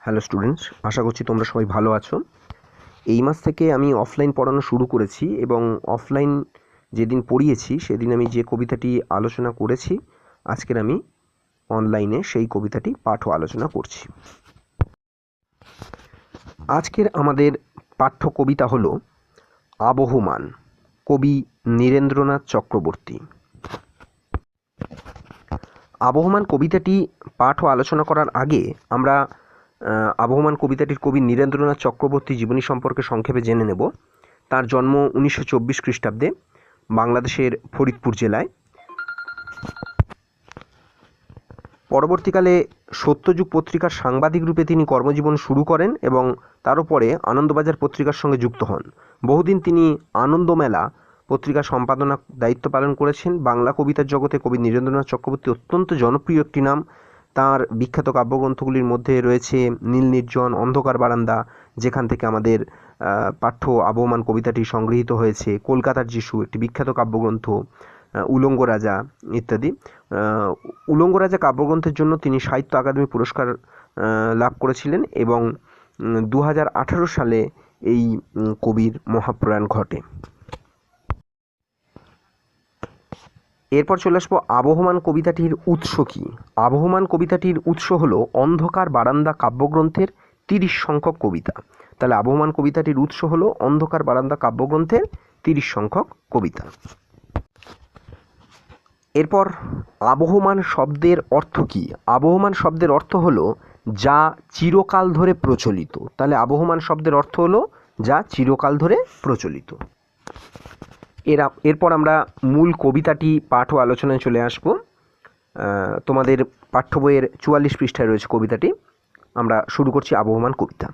Hello students, আশা করছি তোমরা সবাই ভালো আছো। এই মাস থেকে আমি অফলাইন পড়ানো শুরু করেছি এবং অফলাইন যেদিন পড়িয়েছি সেদিন আমি যে কবিতাটি আলোচনা করেছি, আজকের আমি অনলাইনে সেই কবিতাটি পাঠ ও আলোচনা করছি। আজকের আমাদের পাঠ্য কবিতা হলো আবহমান, কবি নীরেন্দ্রনাথ চক্রবর্তী। আবহমান কবিতাটি পাঠ ও আলোচনা করার আগে আমরা আবহমান কবিতাটির কবি নীরেন্দ্রনাথ চক্রবর্তী জীবনী সম্পর্কে সংক্ষেপে জেনে নেব। তার জন্ম 1924 খ্রিস্টাব্দে বাংলাদেশের ফরিদপুর জেলায়। পরবর্তীকালে সত্যযুগ পত্রিকার সাংবাদিক রূপে তিনি কর্মজীবন শুরু করেন এবং তারও পরে আনন্দবাজার পত্রিকার সঙ্গে যুক্ত হন। বহুদিন তিনি আনন্দমেলা পত্রিকা সম্পাদনা দায়িত্ব পালন করেছেন। বাংলা কবিতার জগতে কবি নীরেন্দ্রনাথ চক্রবর্তী অত্যন্ত জনপ্রিয় একটি নাম। তার বিখ্যাত কাব্যগ্রন্থগুলির মধ্যে রয়েছে নীল নির্জন, অন্ধকার বারান্দা, যেখান থেকে আমাদের পাঠ্য আবহমান কবিতাটি সংগৃহীত হয়েছে, কলকাতার যিশু একটি বিখ্যাত কাব্যগ্রন্থ, উলঙ্গ রাজা ইত্যাদি। উলঙ্গ রাজা কাব্যগ্রন্থের জন্য তিনি সাহিত্য আকাদেমি পুরস্কার লাভ করেছিলেন এবং 2018 সালে এই কবির মহাপ্রয়াণ ঘটে। এরপর চলে আসবো আবহমান কবিতাটির উৎস কী। আবহমান কবিতাটির উৎস হলো অন্ধকার বারান্দা কাব্যগ্রন্থের 30 সংখ্যক কবিতা। তাহলে আবহমান কবিতাটির উৎস হলো অন্ধকার বারান্দা কাব্যগ্রন্থের 30 সংখ্যক কবিতা। এরপর আবহমান শব্দের অর্থ কী। আবহমান শব্দের অর্থ হলো যা চিরকাল ধরে প্রচলিত। তাহলে আবহমান শব্দের অর্থ হলো যা চিরকাল ধরে প্রচলিত। এরপর আমরা মূল কবিতাটি পাঠ ও আলোচনায় চলে আসব। তোমাদের পাঠ্য বইয়ের 44 পৃষ্ঠায় রয়েছে কবিতাটি। আমরা শুরু করছি আবহমান কবিতা।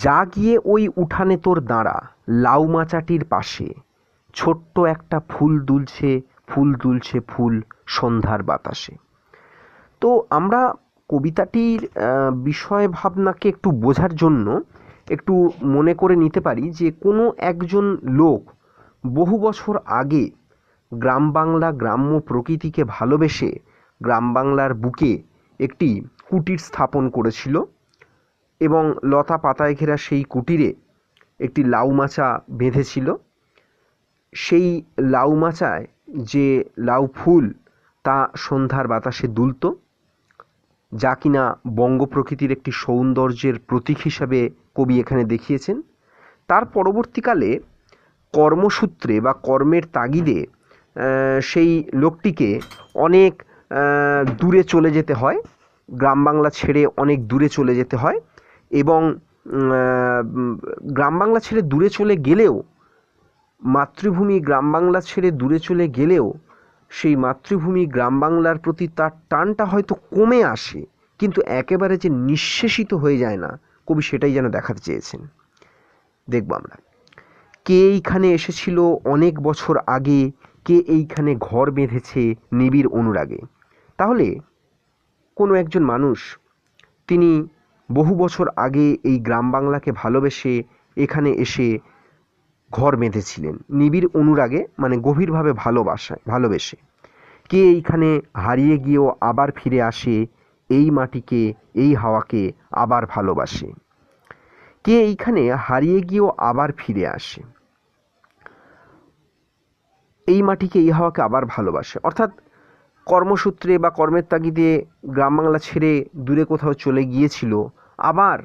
যা গিয়ে ওই উঠানে তোর দাঁড়া, লাউ মাচাটির পাশে, ছোট্ট একটা ফুল দুলছে ফুল সন্ধ্যার বাতাসে। তো আমরা কবিতাটির বিষয় ভাবনাকে একটু বোঝার জন্য একটু মনে করে নিতে পারি যে কোনো একজন লোক বহু বছর আগে গ্রাম বাংলা গ্রাম্য প্রকৃতিকে ভালোবেসে গ্রাম বাংলার বুকে একটি কুটির স্থাপন করেছিল এবং লতা পাতায় ঘেরা সেই কুটিরে একটি লাউ মাচা বেঁধেছিল। সেই লাউ মাচায় যে লাউ ফুল তা সন্ধ্যার বাতাসে দুলত, যা কিনা বঙ্গ প্রকৃতির একটি সৌন্দর্যের প্রতীক হিসাবে কবি এখানে দেখিয়েছেন। তার পরবর্তীকালে কর্মসূত্রে বা কর্মের তাগিদে সেই লোকটিকে অনেক দূরে চলে যেতে হয়, গ্রাম বাংলা ছেড়ে অনেক দূরে চলে যেতে হয় এবং গ্রাম বাংলা ছেড়ে দূরে চলে গেলেও মাতৃভূমি গ্রাম বাংলা ছেড়ে দূরে চলে গেলেও সেই মাতৃভূমি গ্রাম বাংলার প্রতি তার টানটা হয়তো কমে আসে, কিন্তু একেবারে যে নিঃশেষিত হয়ে যায় না, কবি সেটাই যেন দেখাতে চেয়েছেন। দেখব আমরা। কে এইখানে এসেছিল অনেক বছর আগে, কে এইখানে ঘর বেঁধেছে নিবিড় অনুরাগে। তাহলে কোনো একজন মানুষ তিনি বহু বছর আগে এই গ্রাম বাংলাকে ভালোবেসে এখানে এসে ঘর বেঁধেছিলেন নিবিড় অনুরাগে, মানে গভীরভাবে ভালোবেসে। কে এইখানে হারিয়ে গিয়েও আবার ফিরে আসে, এই মাটিকে এই হাওয়াকে আবার ভালোবাসে। কে এইখানে হারিয়ে গিয়েও আবার ফিরে আসে, এই মাটিকে এই হাওয়াকে আবার ভালোবাসে। অর্থাৎ কর্মসূত্রে বা কর্মের তাগিদে গ্রাম বাংলা ছেড়ে দূরে কোথাও চলে গিয়েছিল, আবার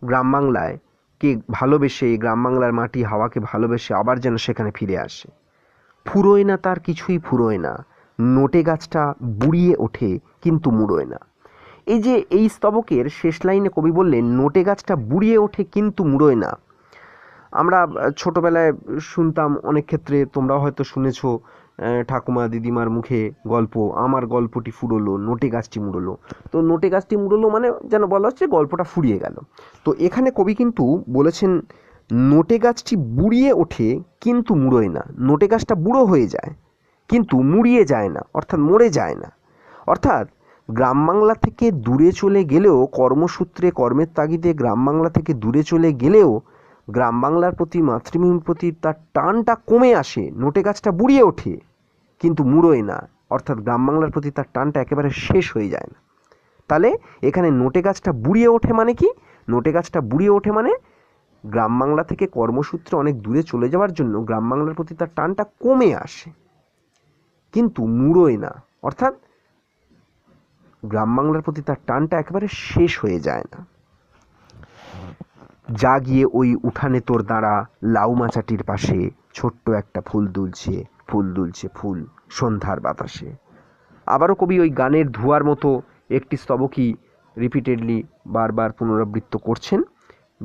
গ্রাম বাংলায় কে ভালোবেসে, গ্রাম বাংলার মাটি হাওয়াকে ভালোবেসে আবার যেন সেখানে ফিরে আসে। ফুরোয় না তার কিছুই ফুরোয় না, নোটে গাছটা বুড়িয়ে ওঠে কিন্তু মুড়োয় না। এই যে এই স্তবকের শেষ লাইনে কবি বললেন নোটে গাছটা বুড়িয়ে ওঠে কিন্তু মুড়োয় না। আমরা ছোটোবেলায় শুনতাম, অনেক ক্ষেত্রে তোমরাও হয়তো শুনেছ, ঠাকুমা দিদিমার মুখে গল্প, আমার গল্পটি ফুরোলো নোটে গাছটি মুড়োলো। তো নোটে গাছটি মুড়োলো মানে যেন বলা হচ্ছে গল্পটা ফুরিয়ে গেল। তো এখানে কবি কিন্তু বলেছেন নোটে গাছটি বুড়িয়ে ওঠে কিন্তু মুড়োয় না। নোটে গাছটা বুড়ো হয়ে যায় কিন্তু মুড়িয়ে যায় না, অর্থাৎ মরে যায় না। অর্থাৎ গ্রাম বাংলা থেকে দূরে চলে গেলেও, কর্মসূত্রে কর্মের তাগিদে গ্রাম বাংলা থেকে দূরে চলে গেলেও গ্রাম বাংলার প্রতি, মাতৃভূমির প্রতি তার টানটা কমে আসে। নোটে গাছটা বুড়িয়ে ওঠে কিন্তু মুড়োয় না, অর্থাৎ গ্রাম বাংলার প্রতি তার টানটা একেবারে শেষ হয়ে যায় না। তাহলে এখানে নোটে গাছটা বুড়িয়ে ওঠে মানে কি? নোটে গাছটা বুড়িয়ে ওঠে মানে গ্রাম বাংলা থেকে কর্মসূত্রে অনেক দূরে চলে যাওয়ার জন্য গ্রাম বাংলার প্রতি তার টানটা কমে আসে, কিন্তু মুড়োয় না। অর্থাৎ গ্রাম বাংলার প্রতি তার টানটা একেবারে শেষ হয়ে যায় না। যা গিয়ে ওই উঠানে তোর দাঁড়া লাউ মাচাটির পাশে, ছোট্ট একটা ফুল দুলছে, ফুল দুলছে ফুল সন্ধ্যার বাতাসে। আবারও কবি ওই গানের ধোঁয়ার মতো একটি স্তবকই রিপিটেডলি বারবার পুনরাবৃত্ত করছেন,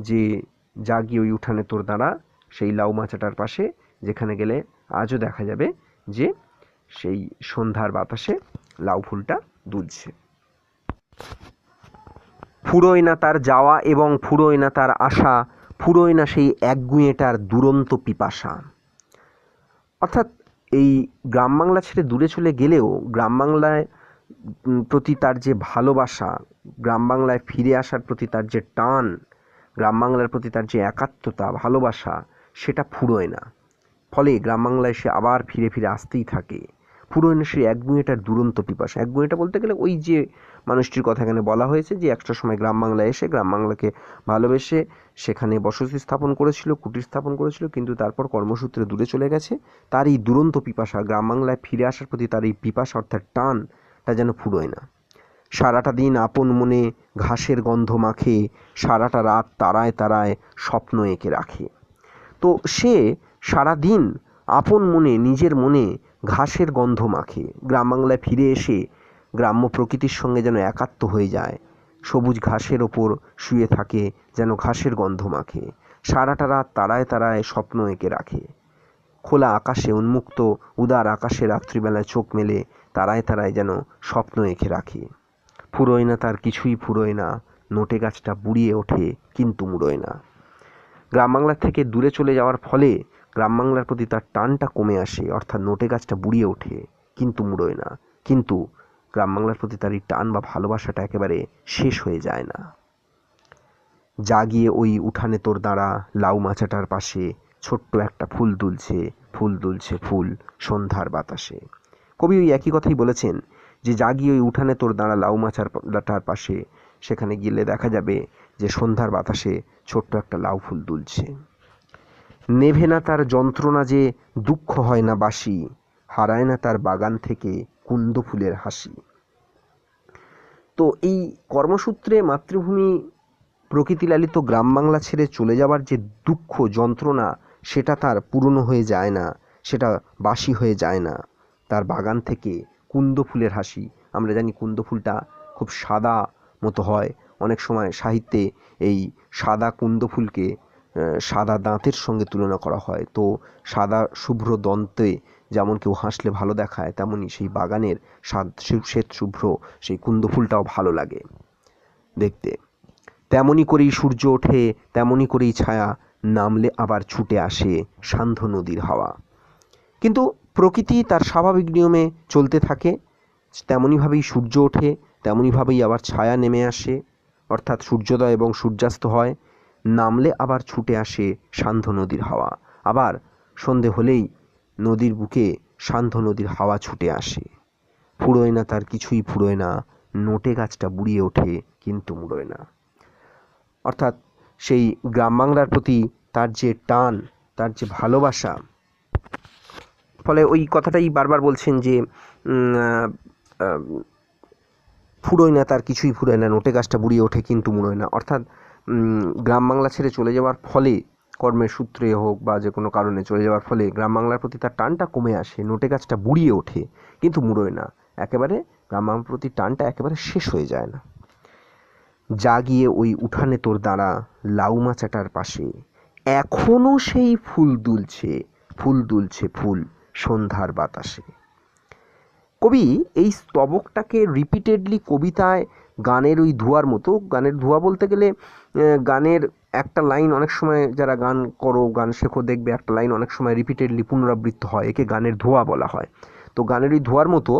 যে যা গিয়ে ওই উঠানে তোর দাঁড়া সেই লাউ মাচাটার পাশে, যেখানে গেলে আজও দেখা যাবে যে সেই সন্ধ্যার বাতাসে লাউ ফুলটা দুলছে। ফুরোয় না তার যাওয়া এবং ফুরোয় না তার আশা, ফুরোয় না সেই একগুঁয়েটার দুরন্ত পিপাসা। অর্থাৎ এই গ্রাম বাংলা ছেড়ে দূরে চলে গেলেও গ্রাম বাংলায় প্রতি তার যে ভালোবাসা, গ্রাম বাংলায় ফিরে আসার প্রতি তার যে টান, গ্রাম বাংলার প্রতি তার যে একাত্মতা ভালোবাসা, সেটা ফুরোয় না। ফলে গ্রাম বাংলায় সে আবার ফিরে ফিরে আসতেই থাকে। ফুরোয় না সেই একগুঁয়েটার দুরন্ত পিপাসা। একগুঁয়েটা বলতে গেলে ওই যে মানুষটির কথা এখানে বলা হয়েছে, যে একটা সময় গ্রাম বাংলায় এসে গ্রাম বাংলাকে ভালোবেসে সেখানে বসতি স্থাপন করেছিল, কুটির স্থাপন করেছিল, কিন্তু তারপর কর্মসূত্রে দূরে চলে গেছে। তার এই দুরন্ত পিপাসা, গ্রাম বাংলায় ফিরে আসার প্রতি তার এই পিপাসা অর্থাৎ টানটা যেন ফুরোয় না। সারাটা দিন আপন মনে ঘাসের গন্ধ মাখে, সারাটা রাত তারায় তারায় স্বপ্ন এঁকে রাখে। তো সে সারা দিন আপন মনে, নিজের মনে ঘাসের গন্ধ মাখে। গ্রাম বাংলায় ফিরে এসে গ্রাম্য প্রকৃতির সঙ্গে যেন একাত্ম হয়ে যায়, সবুজ ঘাসের ওপর শুয়ে থাকে, যেন ঘাসের গন্ধ মাখে। সারাটা রাত তারায় তারায় স্বপ্ন এঁকে রাখে। খোলা আকাশে, উন্মুক্ত উদার আকাশে রাত্রিবেলায় চোখ মেলে তারায় তারায় যেন স্বপ্ন এঁকে রাখে। ফুরোয় না তার কিছুই, ফুরোয় না, নোটে গাছটা বুড়িয়ে ওঠে কিন্তু মুড়োয় না। গ্রাম বাংলার থেকে দূরে চলে যাওয়ার ফলে গ্রাম বাংলার প্রতি তার টানটা কমে আসে, অর্থাৎ নোটে গাছটা বুড়িয়ে ওঠে কিন্তু মুড়োয় না। কিন্তু গ্রাম বাংলার প্রতি তার এই টান বা ভালোবাসাটা একেবারে শেষ হয়ে যায় না। যা গিয়ে ওই উঠানে তোর দাঁড়া লাউ মাচাটার পাশে, ছোট্ট একটা ফুল দুলছে, ফুল দুলছে ফুল সন্ধ্যার বাতাসে। কবি ওই একই কথাই বলেছেন, যে যা গিয়ে ওই উঠানে তোর দাঁড়া লাউ মাচাটার পাশে, সেখানে গেলে দেখা যাবে যে সন্ধ্যার বাতাসে ছোট্ট একটা লাউ ফুল দুলছে। নেভে না তার যন্ত্রণা যে, দুঃখ হয় না বাসি, হারায় না তার বাগান থেকে কুন্দ ফুলের হাসি। তো এই কর্মসূত্রে মাতৃভূমি প্রকৃতিলালিত গ্রাম বাংলা ছেড়ে চলে যাওয়ার যে দুঃখ যন্ত্রণা, সেটা তার পুরনো হয়ে যায় না, সেটা বাসি হয়ে যায় না। তার বাগান থেকে কুন্দ ফুলের হাসি। আমরা জানি কুন্দ ফুলটা খুব সাদা মতো হয়। অনেক সময় সাহিত্যে এই সাদা কুন্দ ফুলকে সাদা দাঁতের সঙ্গে তুলনা করা হয়। তো সাদা শুভ্র দন্তে যেমন কেউ হাসলে ভালো দেখায়, তেমনই সেই বাগানের শ্বেত শুভ্র সেই কুন্দ ফুলটাও ভালো লাগে দেখতে। তেমনি করেই সূর্য ওঠে, তেমনি করেই ছায়া, নামলে আবার ছুটে আসে সান্ধ্য নদীর হাওয়া। কিন্তু প্রকৃতি তার স্বাভাবিক নিয়মে চলতে থাকে। তেমনইভাবেই সূর্য ওঠে, তেমনইভাবেই আবার ছায়া নেমে আসে, অর্থাৎ সূর্যোদয় এবং সূর্যাস্ত হয়। নামলে আবার ছুটে আসে সান্ধ্য নদীর হাওয়া। আবার সন্ধে হলেই নদীর বুকে সান্ধ্য নদীর হাওয়া ছুটে আসে। ফুরোয় না তার কিছুই, ফুরোয় না, নোটে গাছটা বুড়িয়ে ওঠে কিন্তু মুড়োয় না। অর্থাৎ সেই গ্রাম বাংলার প্রতি তার যে টান, তার যে ভালোবাসা, ফলে ওই কথাটাই বারবার বলছেন যে ফুরোয় না তার কিছুই, ফুরোয় না, নোটে গাছটা বুড়িয়ে ওঠে কিন্তু মুড়োয় না। অর্থাৎ গ্রাম বাংলা ছেড়ে চলে যাওয়ার ফলে, কর্মের সূত্রে হোক বা যে কোনো কারণে চলে যাওয়ার ফলে গ্রাম বাংলার প্রতি তার টানটা কমে আসে, নোটে গাছটা বুড়িয়ে ওঠে কিন্তু মুড়োয় না। একেবারে গ্রাম বাংলার প্রতি টানটা একেবারে শেষ হয়ে যায় না। যা গিয়ে ওই উঠানে তোর দাঁড়া লাউ মাচাটার পাশে, এখনো সেই ফুল দুলছে, ফুল দুলছে ফুল সন্ধ্যার বাতাসে। কবি এই স্তবকটাকে রিপিটেডলি কবিতায় গানের ওই ধোঁয়ার মতো, গানের ধোঁয়া বলতে গেলে গানের একটা লাইন অনেক সময়, যারা গান করো, গান শেখো, দেখবে একটা লাইন অনেক সময় রিপিটেডলি পুনরাবৃত্ত হয়, একে গানের ধোঁয়া বলা হয়। তো গানের ওই ধোঁয়ার মতো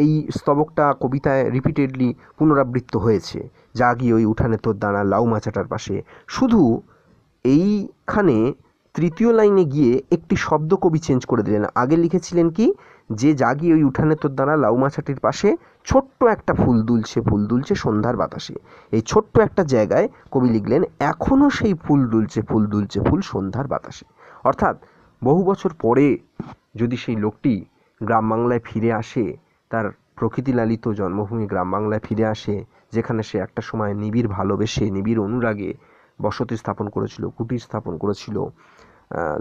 এই স্তবকটা কবিতায় রিপিটেডলি পুনরাবৃত্ত হয়েছে। যা গিয়ে ওই উঠানে তোর দাঁড়া লাউ মাচাটার পাশে। শুধু এইখানে তৃতীয় লাইনে গিয়ে একটি শব্দ কবি চেঞ্জ করে দিলেন। আগে লিখেছিলেন কি, যে জাগি ওই উঠানে তোর দাঁড়া লাউ মাছাটির পাশে ছোট্ট একটা ফুল দুলছে সন্ধ্যার বাতাসে। এই ছোট্ট একটা জায়গায় কবি লিখলেন এখনও সেই ফুল দুলছে ফুল সন্ধ্যার বাতাসে। অর্থাৎ বহু বছর পরে যদি সেই লোকটি গ্রাম বাংলায় ফিরে আসে, তার প্রকৃতি লালিত জন্মভূমি গ্রাম বাংলায় ফিরে আসে, যেখানে সে একটা সময় নিবিড় ভালোবেসে নিবিড় অনুরাগে বসতি স্থাপন করেছিল, কুটির স্থাপন করেছিল,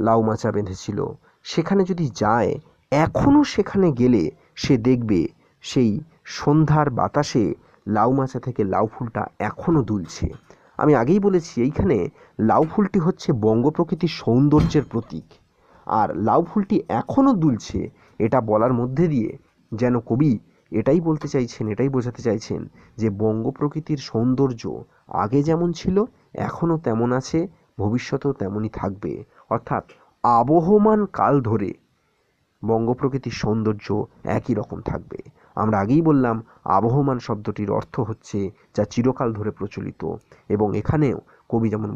লাউ মাচা বেঁধেছিল, সেখানে যদি যায়, এখনও সেখানে গেলে সে দেখবে সেই সন্ধ্যার বাতাসে লাউ মাচা থেকে লাউ ফুলটা এখনও দুলছে। আমি আগেই বলেছি এইখানে লাউ ফুলটি হচ্ছে বঙ্গ প্রকৃতির সৌন্দর্যের প্রতীক, আর লাউ ফুলটি এখনও দুলছে এটা বলার মধ্যে দিয়ে যেন কবি এটাই বলতে চাইছেন, এটাই বোঝাতে চাইছেন যে বঙ্গ প্রকৃতির সৌন্দর্য আগে যেমন ছিল এখনও তেমন আছে, ভবিষ্যতেও তেমনই থাকবে। অর্থাৎ আবহমান কাল ধরে বঙ্গ প্রকৃতির সৌন্দর্য একই রকম থাকবে। আমরা আগেই বললাম আবহমান শব্দটির অর্থ হচ্ছে যা চিরকাল ধরে প্রচলিত, এবং এখানেও কবি যেমন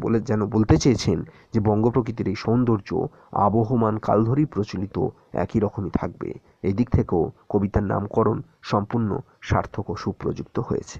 বলতে চেয়েছেন যে বঙ্গ প্রকৃতির এই সৌন্দর্য আবহমান কাল ধরেই প্রচলিত, একই রকমই থাকবে। এই দিক থেকেও কবিতার নামকরণ সম্পূর্ণ সার্থক ও সুপ্রযুক্ত হয়েছে।